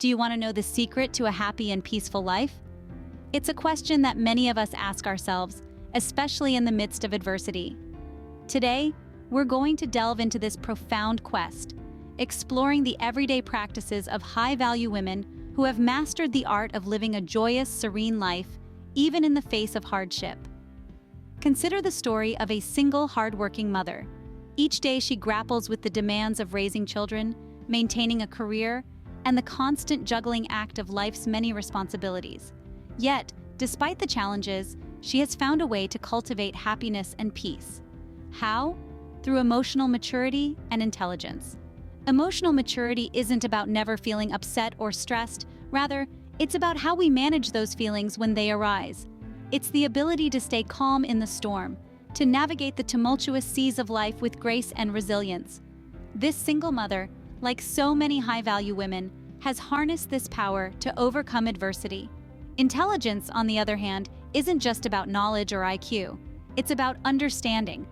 Do you want to know the secret to a happy and peaceful life? It's a question that many of us ask ourselves, especially in the midst of adversity. Today, we're going to delve into this profound quest, exploring the everyday practices of high-value women who have mastered the art of living a joyous, serene life, even in the face of hardship. Consider the story of a single, hard-working mother. Each day she grapples with the demands of raising children, maintaining a career, and the constant juggling act of life's many responsibilities. Yet, despite the challenges, she has found a way to cultivate happiness and peace. How? Through emotional maturity and intelligence. Emotional maturity isn't about never feeling upset or stressed. Rather, it's about how we manage those feelings when they arise. It's the ability to stay calm in the storm, to navigate the tumultuous seas of life with grace and resilience. This single mother, like so many high-value women, has harnessed this power to overcome adversity. Intelligence, on the other hand, isn't just about knowledge or IQ. It's about understanding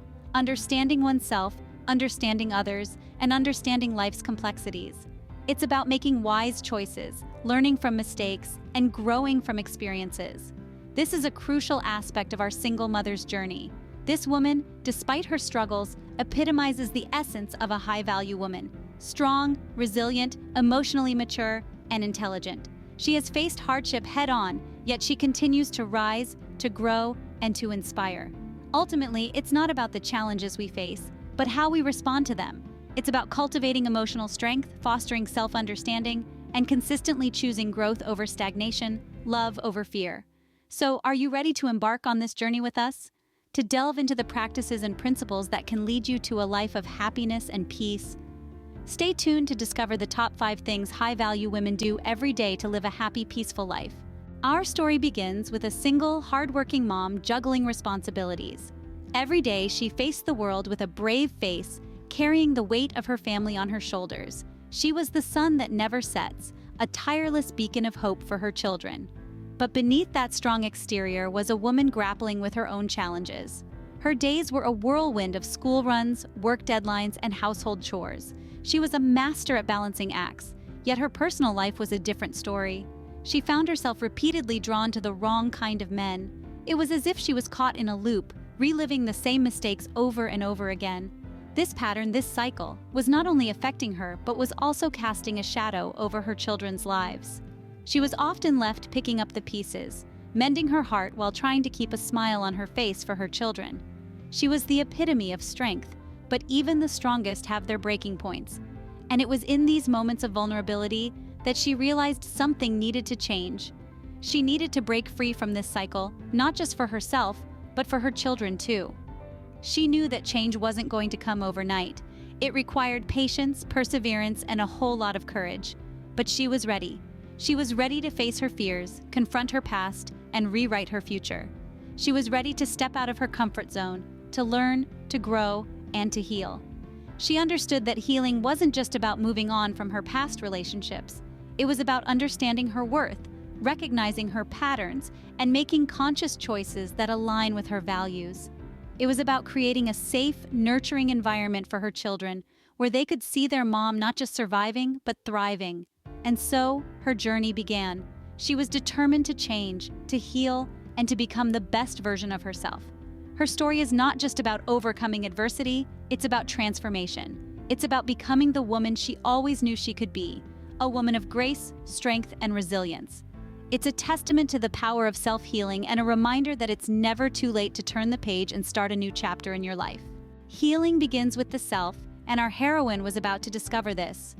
oneself, understanding others, and understanding life's complexities. It's about making wise choices, learning from mistakes, and growing from experiences. This is a crucial aspect of our single mother's journey. This woman, despite her struggles, epitomizes the essence of a high-value woman: strong, resilient, emotionally mature, and intelligent. She has faced hardship head-on, yet she continues to rise, to grow, and to inspire. Ultimately, it's not about the challenges we face, but how we respond to them. It's about cultivating emotional strength, fostering self-understanding, and consistently choosing growth over stagnation, love over fear. So, are you ready to embark on this journey with us? To delve into the practices and principles that can lead you to a life of happiness and peace? Stay tuned to discover the top 5 things high-value women do every day to live a happy, peaceful life. Our story begins with a single, hard-working mom juggling responsibilities. Every day, she faced the world with a brave face, carrying the weight of her family on her shoulders. She was the sun that never sets, a tireless beacon of hope for her children. But beneath that strong exterior was a woman grappling with her own challenges. Her days were a whirlwind of school runs, work deadlines, and household chores. She was a master at balancing acts, yet her personal life was a different story. She found herself repeatedly drawn to the wrong kind of men. It was as if she was caught in a loop, reliving the same mistakes over and over again. This pattern, this cycle, was not only affecting her, but was also casting a shadow over her children's lives. She was often left picking up the pieces, mending her heart while trying to keep a smile on her face for her children. She was the epitome of strength, but even the strongest have their breaking points. And it was in these moments of vulnerability that she realized something needed to change. She needed to break free from this cycle, not just for herself, but for her children too. She knew that change wasn't going to come overnight. It required patience, perseverance, and a whole lot of courage. But she was ready. She was ready to face her fears, confront her past, and rewrite her future. She was ready to step out of her comfort zone, to learn, to grow, and to heal. She understood that healing wasn't just about moving on from her past relationships. It was about understanding her worth, recognizing her patterns, and making conscious choices that align with her values. It was about creating a safe, nurturing environment for her children, where they could see their mom not just surviving, but thriving. And so, her journey began. She was determined to change, to heal, and to become the best version of herself. Her story is not just about overcoming adversity, it's about transformation. It's about becoming the woman she always knew she could be, a woman of grace, strength, and resilience. It's a testament to the power of self-healing and a reminder that it's never too late to turn the page and start a new chapter in your life. Healing begins with the self, and our heroine was about to discover this.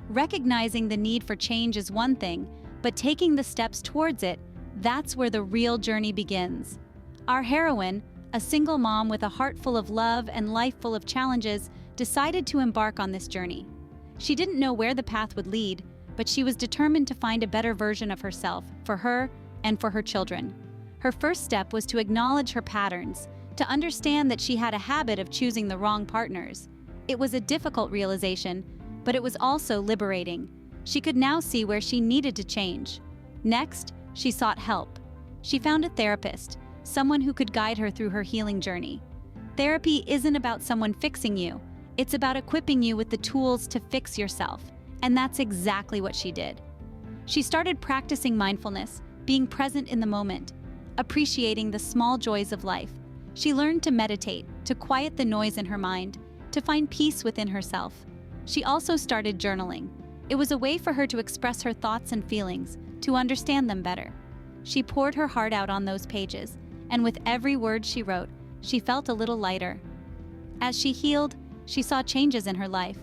Recognizing the need for change is one thing, but taking the steps towards it, that's where the real journey begins. Our heroine, a single mom with a heart full of love and life full of challenges, decided to embark on this journey. She didn't know where the path would lead, but she was determined to find a better version of herself, for her and for her children. Her first step was to acknowledge her patterns, to understand that she had a habit of choosing the wrong partners. It was a difficult realization, but it was also liberating. She could now see where she needed to change. Next, she sought help. She found a therapist, someone who could guide her through her healing journey. Therapy isn't about someone fixing you. It's about equipping you with the tools to fix yourself. And that's exactly what she did. She started practicing mindfulness, being present in the moment, appreciating the small joys of life. She learned to meditate, to quiet the noise in her mind, to find peace within herself. She also started journaling. It was a way for her to express her thoughts and feelings, to understand them better. She poured her heart out on those pages, and with every word she wrote, she felt a little lighter. As she healed, she saw changes in her life.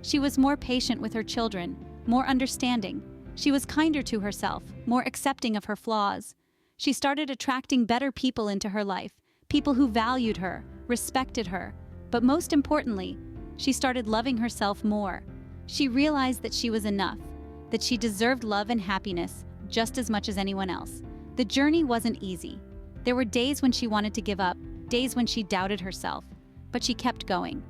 She was more patient with her children, more understanding. She was kinder to herself, more accepting of her flaws. She started attracting better people into her life, people who valued her, respected her, but most importantly, she started loving herself more. She realized that she was enough, that she deserved love and happiness just as much as anyone else. The journey wasn't easy. There were days when she wanted to give up, days when she doubted herself, but she kept going.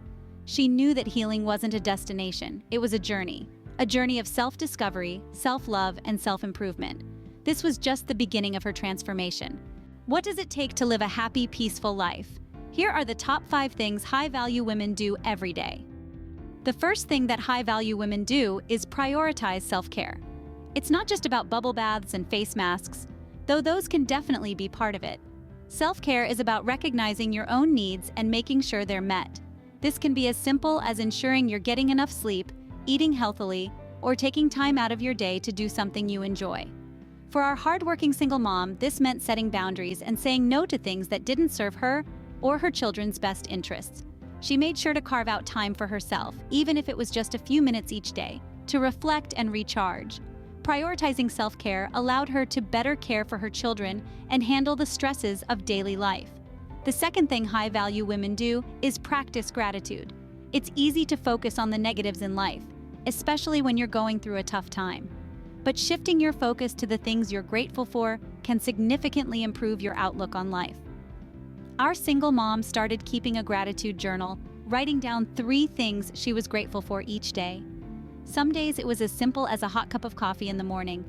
She knew that healing wasn't a destination, it was a journey of self-discovery, self-love, and self-improvement. This was just the beginning of her transformation. What does it take to live a happy, peaceful life? Here are the top 5 things high-value women do every day. The first thing that high-value women do is prioritize self-care. It's not just about bubble baths and face masks, though those can definitely be part of it. Self-care is about recognizing your own needs and making sure they're met. This can be as simple as ensuring you're getting enough sleep, eating healthily, or taking time out of your day to do something you enjoy. For our hardworking single mom, this meant setting boundaries and saying no to things that didn't serve her or her children's best interests. She made sure to carve out time for herself, even if it was just a few minutes each day, to reflect and recharge. Prioritizing self-care allowed her to better care for her children and handle the stresses of daily life. The second thing high-value women do is practice gratitude. It's easy to focus on the negatives in life, especially when you're going through a tough time. But shifting your focus to the things you're grateful for can significantly improve your outlook on life. Our single mom started keeping a gratitude journal, writing down 3 things she was grateful for each day. Some days it was as simple as a hot cup of coffee in the morning.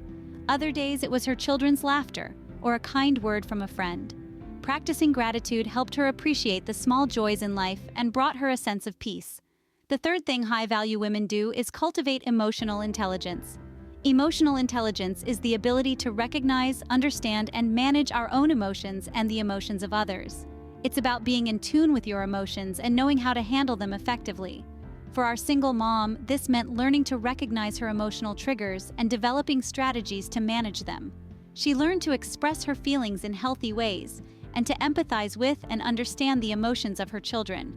Other days it was her children's laughter or a kind word from a friend. Practicing gratitude helped her appreciate the small joys in life and brought her a sense of peace. The third thing high-value women do is cultivate emotional intelligence. Emotional intelligence is the ability to recognize, understand, and manage our own emotions and the emotions of others. It's about being in tune with your emotions and knowing how to handle them effectively. For our single mom, this meant learning to recognize her emotional triggers and developing strategies to manage them. She learned to express her feelings in healthy ways and to empathize with and understand the emotions of her children.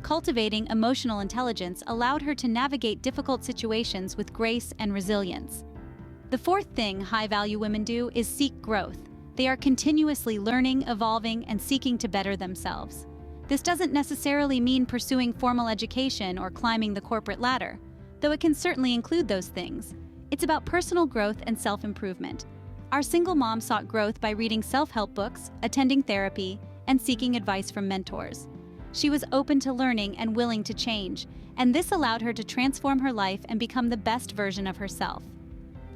Cultivating emotional intelligence allowed her to navigate difficult situations with grace and resilience. The fourth thing high-value women do is seek growth. They are continuously learning, evolving, and seeking to better themselves. This doesn't necessarily mean pursuing formal education or climbing the corporate ladder, though it can certainly include those things. It's about personal growth and self-improvement. Our single mom sought growth by reading self-help books, attending therapy, and seeking advice from mentors. She was open to learning and willing to change, and this allowed her to transform her life and become the best version of herself.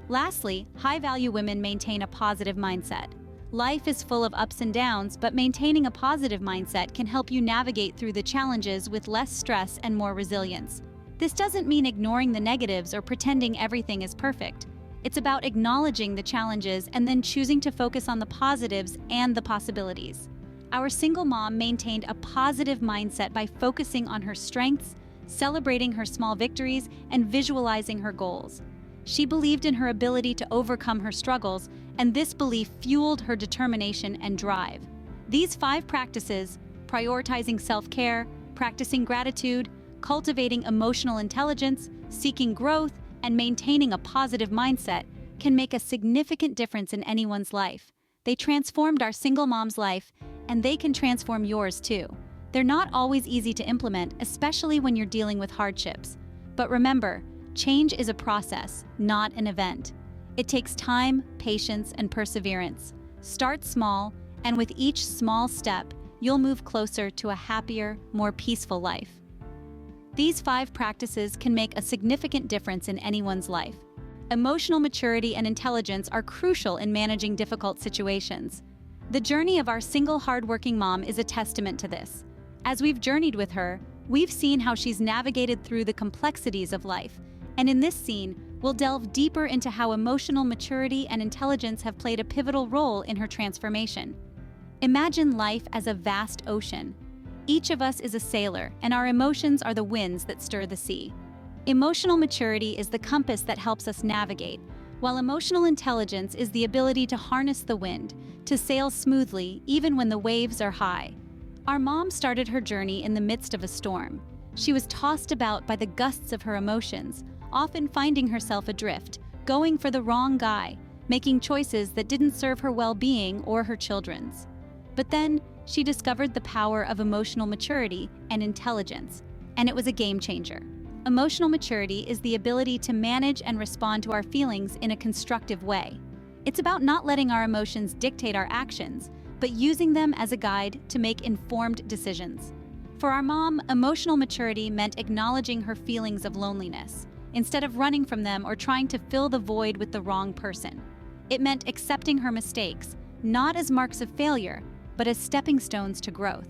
Lastly, high-value women maintain a positive mindset. Life is full of ups and downs, but maintaining a positive mindset can help you navigate through the challenges with less stress and more resilience. This doesn't mean ignoring the negatives or pretending everything is perfect. It's about acknowledging the challenges and then choosing to focus on the positives and the possibilities. Our single mom maintained a positive mindset by focusing on her strengths, celebrating her small victories, and visualizing her goals. She believed in her ability to overcome her struggles, and this belief fueled her determination and drive. These 5 practices, prioritizing self-care, practicing gratitude, cultivating emotional intelligence, seeking growth, and maintaining a positive mindset, can make a significant difference in anyone's life. They transformed our single mom's life, and they can transform yours too. They're not always easy to implement, especially when you're dealing with hardships. But remember, change is a process, not an event. It takes time, patience, and perseverance. Start small, and with each small step, you'll move closer to a happier, more peaceful life. These 5 practices can make a significant difference in anyone's life. Emotional maturity and intelligence are crucial in managing difficult situations. The journey of our single hardworking mom is a testament to this. As we've journeyed with her, we've seen how she's navigated through the complexities of life. And in this scene, we'll delve deeper into how emotional maturity and intelligence have played a pivotal role in her transformation. Imagine life as a vast ocean. Each of us is a sailor, and our emotions are the winds that stir the sea. Emotional maturity is the compass that helps us navigate, while emotional intelligence is the ability to harness the wind, to sail smoothly even when the waves are high. Our mom started her journey in the midst of a storm. She was tossed about by the gusts of her emotions, often finding herself adrift, going for the wrong guy, making choices that didn't serve her well-being or her children's. But then, she discovered the power of emotional maturity and intelligence, and it was a game changer. Emotional maturity is the ability to manage and respond to our feelings in a constructive way. It's about not letting our emotions dictate our actions, but using them as a guide to make informed decisions. For our mom, emotional maturity meant acknowledging her feelings of loneliness, instead of running from them or trying to fill the void with the wrong person. It meant accepting her mistakes, not as marks of failure, but as stepping stones to growth.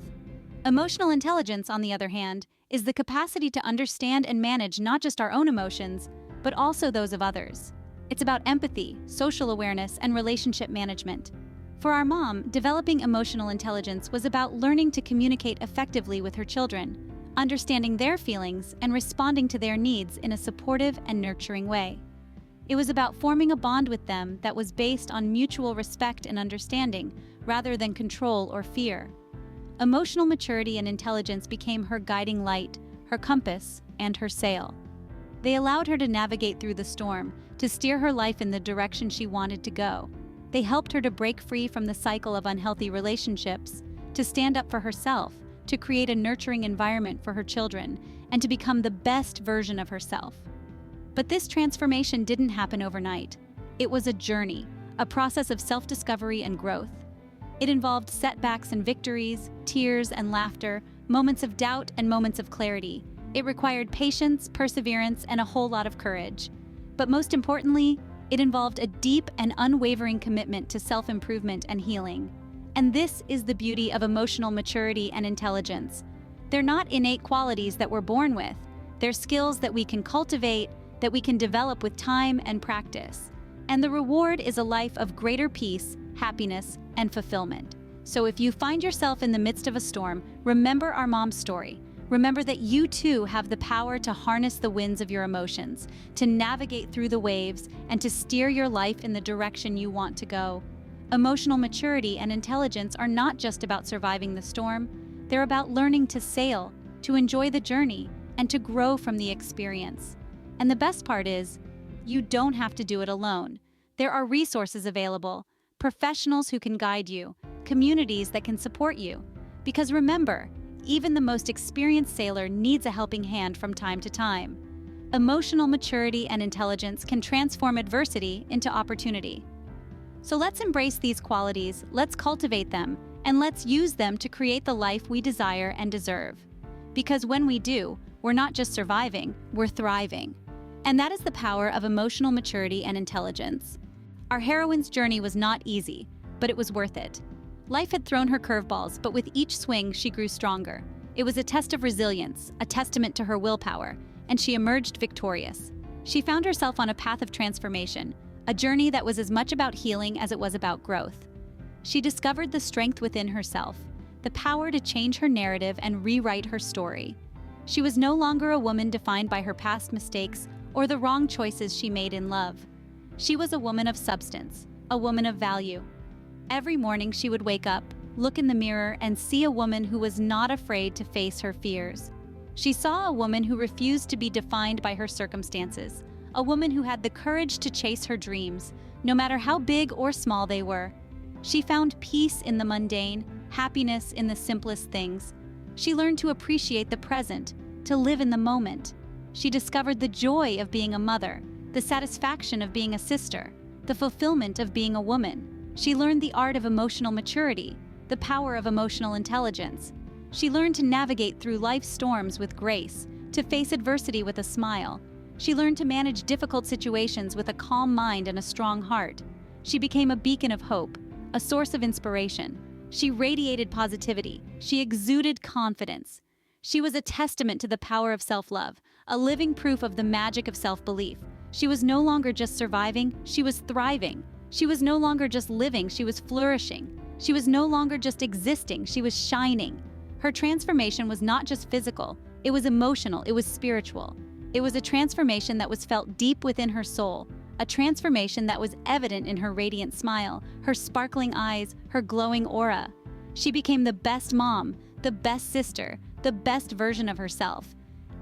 Emotional intelligence, on the other hand, is the capacity to understand and manage not just our own emotions, but also those of others. It's about empathy, social awareness, and relationship management. For our mom, developing emotional intelligence was about learning to communicate effectively with her children, understanding their feelings, and responding to their needs in a supportive and nurturing way. It was about forming a bond with them that was based on mutual respect and understanding, rather than control or fear. Emotional maturity and intelligence became her guiding light, her compass, and her sail. They allowed her to navigate through the storm, to steer her life in the direction she wanted to go. They helped her to break free from the cycle of unhealthy relationships, to stand up for herself, to create a nurturing environment for her children, and to become the best version of herself. But this transformation didn't happen overnight. It was a journey, a process of self-discovery and growth. It involved setbacks and victories, tears and laughter, moments of doubt and moments of clarity. It required patience, perseverance, and a whole lot of courage. But most importantly, it involved a deep and unwavering commitment to self-improvement and healing. And this is the beauty of emotional maturity and intelligence. They're not innate qualities that we're born with. They're skills that we can cultivate, that we can develop with time and practice. And the reward is a life of greater peace, happiness, and fulfillment. So if you find yourself in the midst of a storm, remember our mom's story. Remember that you too have the power to harness the winds of your emotions, to navigate through the waves, and to steer your life in the direction you want to go. Emotional maturity and intelligence are not just about surviving the storm. They're about learning to sail, to enjoy the journey, and to grow from the experience. And the best part is, you don't have to do it alone. There are resources available, professionals who can guide you, communities that can support you. Because remember, even the most experienced sailor needs a helping hand from time to time. Emotional maturity and intelligence can transform adversity into opportunity. So let's embrace these qualities, let's cultivate them, and let's use them to create the life we desire and deserve. Because when we do, we're not just surviving, we're thriving. And that is the power of emotional maturity and intelligence. Our heroine's journey was not easy, but it was worth it. Life had thrown her curveballs, but with each swing, she grew stronger. It was a test of resilience, a testament to her willpower, and she emerged victorious. She found herself on a path of transformation, a journey that was as much about healing as it was about growth. She discovered the strength within herself, the power to change her narrative and rewrite her story. She was no longer a woman defined by her past mistakes or the wrong choices she made in love. She was a woman of substance, a woman of value. Every morning she would wake up, look in the mirror, and see a woman who was not afraid to face her fears. She saw a woman who refused to be defined by her circumstances, a woman who had the courage to chase her dreams, no matter how big or small they were. She found peace in the mundane, happiness in the simplest things. She learned to appreciate the present, to live in the moment. She discovered the joy of being a mother, the satisfaction of being a sister, the fulfillment of being a woman. She learned the art of emotional maturity, the power of emotional intelligence. She learned to navigate through life's storms with grace, to face adversity with a smile. She learned to manage difficult situations with a calm mind and a strong heart. She became a beacon of hope, a source of inspiration. She radiated positivity. She exuded confidence. She was a testament to the power of self-love, a living proof of the magic of self-belief. She was no longer just surviving, she was thriving. She was no longer just living, she was flourishing. She was no longer just existing, she was shining. Her transformation was not just physical, it was emotional, it was spiritual. It was a transformation that was felt deep within her soul, a transformation that was evident in her radiant smile, her sparkling eyes, her glowing aura. She became the best mom, the best sister, the best version of herself.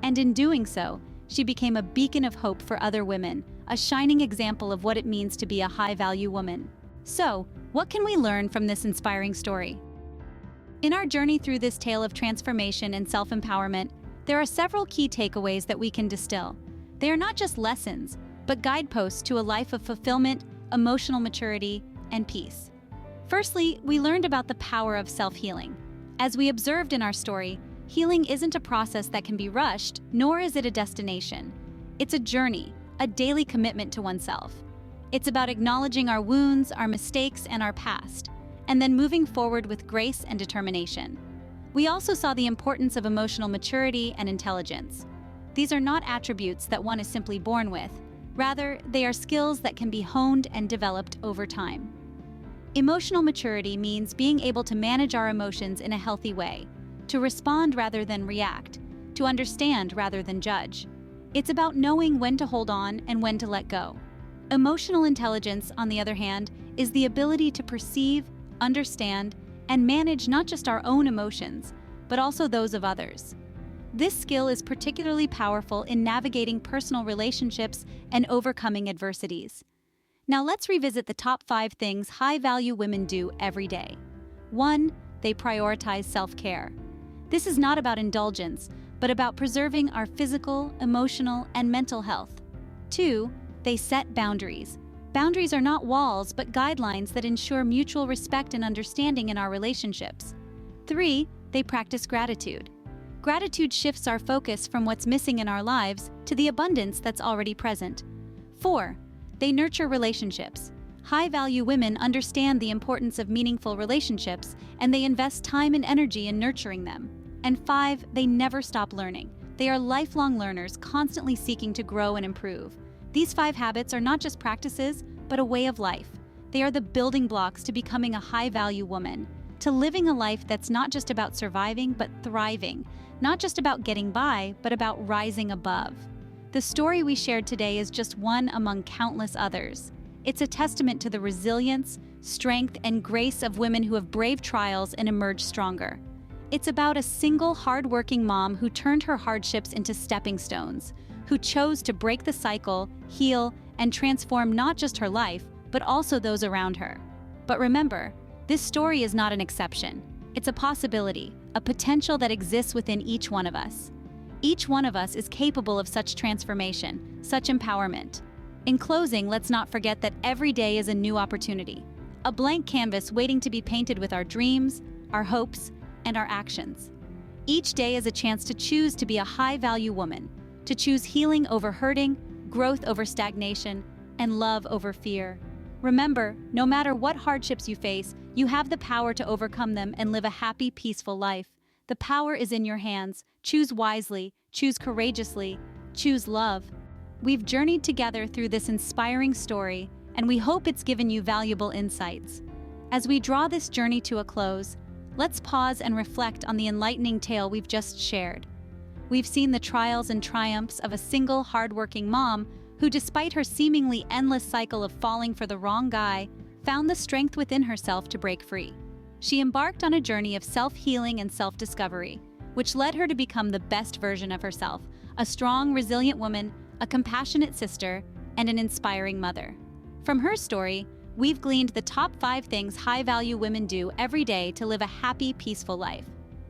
And in doing so, she became a beacon of hope for other women, a shining example of what it means to be a high-value woman. So, what can we learn from this inspiring story? In our journey through this tale of transformation and self-empowerment, there are several key takeaways that we can distill. They are not just lessons, but guideposts to a life of fulfillment, emotional maturity, and peace. Firstly, we learned about the power of self-healing. As we observed in our story, healing isn't a process that can be rushed, nor is it a destination. It's a journey, a daily commitment to oneself. It's about acknowledging our wounds, our mistakes, and our past, and then moving forward with grace and determination. We also saw the importance of emotional maturity and intelligence. These are not attributes that one is simply born with. Rather, they are skills that can be honed and developed over time. Emotional maturity means being able to manage our emotions in a healthy way, to respond rather than react, to understand rather than judge. It's about knowing when to hold on and when to let go. Emotional intelligence, on the other hand, is the ability to perceive, understand, and manage not just our own emotions, but also those of others. This skill is particularly powerful in navigating personal relationships and overcoming adversities. Now let's revisit the top 5 things high-value women do every day. 1. They prioritize self-care. This is not about indulgence, but about preserving our physical, emotional, and mental health. 2. They set boundaries. Boundaries are not walls, but guidelines that ensure mutual respect and understanding in our relationships. 3. They practice gratitude. Gratitude shifts our focus from what's missing in our lives to the abundance that's already present. 4. They nurture relationships. High-value women understand the importance of meaningful relationships, and they invest time and energy in nurturing them. And 5. They never stop learning. They are lifelong learners, constantly seeking to grow and improve. These 5 habits are not just practices, but a way of life. They are the building blocks to becoming a high-value woman, to living a life that's not just about surviving, but thriving, not just about getting by, but about rising above. The story we shared today is just one among countless others. It's a testament to the resilience, strength, and grace of women who have braved trials and emerged stronger. It's about a single hard-working mom who turned her hardships into stepping stones, who chose to break the cycle, heal, and transform not just her life, but also those around her. But remember, this story is not an exception. It's a possibility, a potential that exists within each one of us. Each one of us is capable of such transformation, such empowerment. In closing, let's not forget that every day is a new opportunity, a blank canvas waiting to be painted with our dreams, our hopes, and our actions. Each day is a chance to choose to be a high-value woman, to choose healing over hurting, growth over stagnation, and love over fear. Remember, no matter what hardships you face, you have the power to overcome them and live a happy, peaceful life. The power is in your hands. Choose wisely, choose courageously, choose love. We've journeyed together through this inspiring story, and we hope it's given you valuable insights. As we draw this journey to a close, let's pause and reflect on the enlightening tale we've just shared. We've seen the trials and triumphs of a single, hardworking mom who, despite her seemingly endless cycle of falling for the wrong guy, found the strength within herself to break free. She embarked on a journey of self-healing and self-discovery, which led her to become the best version of herself, a strong, resilient woman, a compassionate sister, and an inspiring mother. From her story, we've gleaned the top 5 things high-value women do every day to live a happy, peaceful life.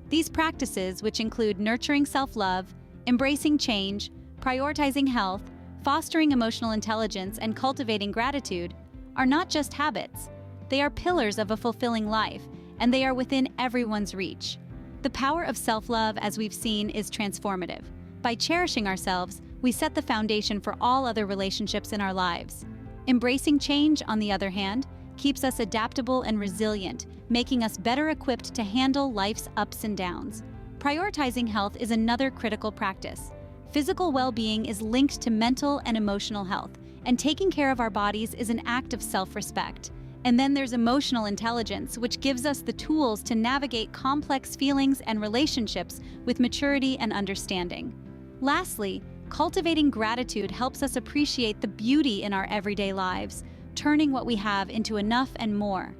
These practices, which include nurturing self-love, embracing change, prioritizing health, fostering emotional intelligence, and cultivating gratitude, are not just habits. They are pillars of a fulfilling life, and they are within everyone's reach. The power of self-love, as we've seen, is transformative. By cherishing ourselves, we set the foundation for all other relationships in our lives. Embracing change, on the other hand, keeps us adaptable and resilient, making us better equipped to handle life's ups and downs. Prioritizing health is another critical practice. Physical well-being is linked to mental and emotional health, and taking care of our bodies is an act of self-respect. And then there's emotional intelligence, which gives us the tools to navigate complex feelings and relationships with maturity and understanding. Lastly, cultivating gratitude helps us appreciate the beauty in our everyday lives, turning what we have into enough and more.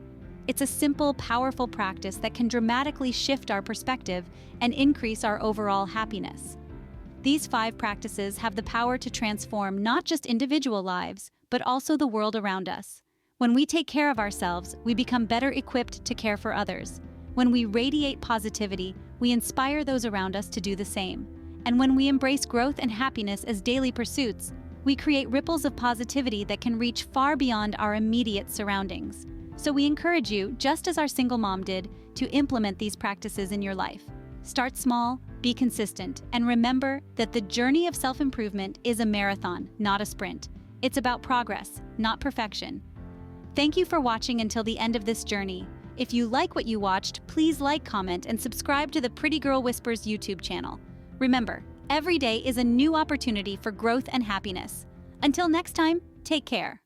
It's a simple, powerful practice that can dramatically shift our perspective and increase our overall happiness. These 5 practices have the power to transform not just individual lives, but also the world around us. When we take care of ourselves, we become better equipped to care for others. When we radiate positivity, we inspire those around us to do the same. And when we embrace growth and happiness as daily pursuits, we create ripples of positivity that can reach far beyond our immediate surroundings. So we encourage you, just as our single mom did, to implement these practices in your life. Start small, be consistent, and remember that the journey of self-improvement is a marathon, not a sprint. It's about progress, not perfection. Thank you for watching until the end of this journey. If you like what you watched, please like, comment, and subscribe to the Pretty Girl Whispers YouTube channel. Remember, every day is a new opportunity for growth and happiness. Until next time, take care.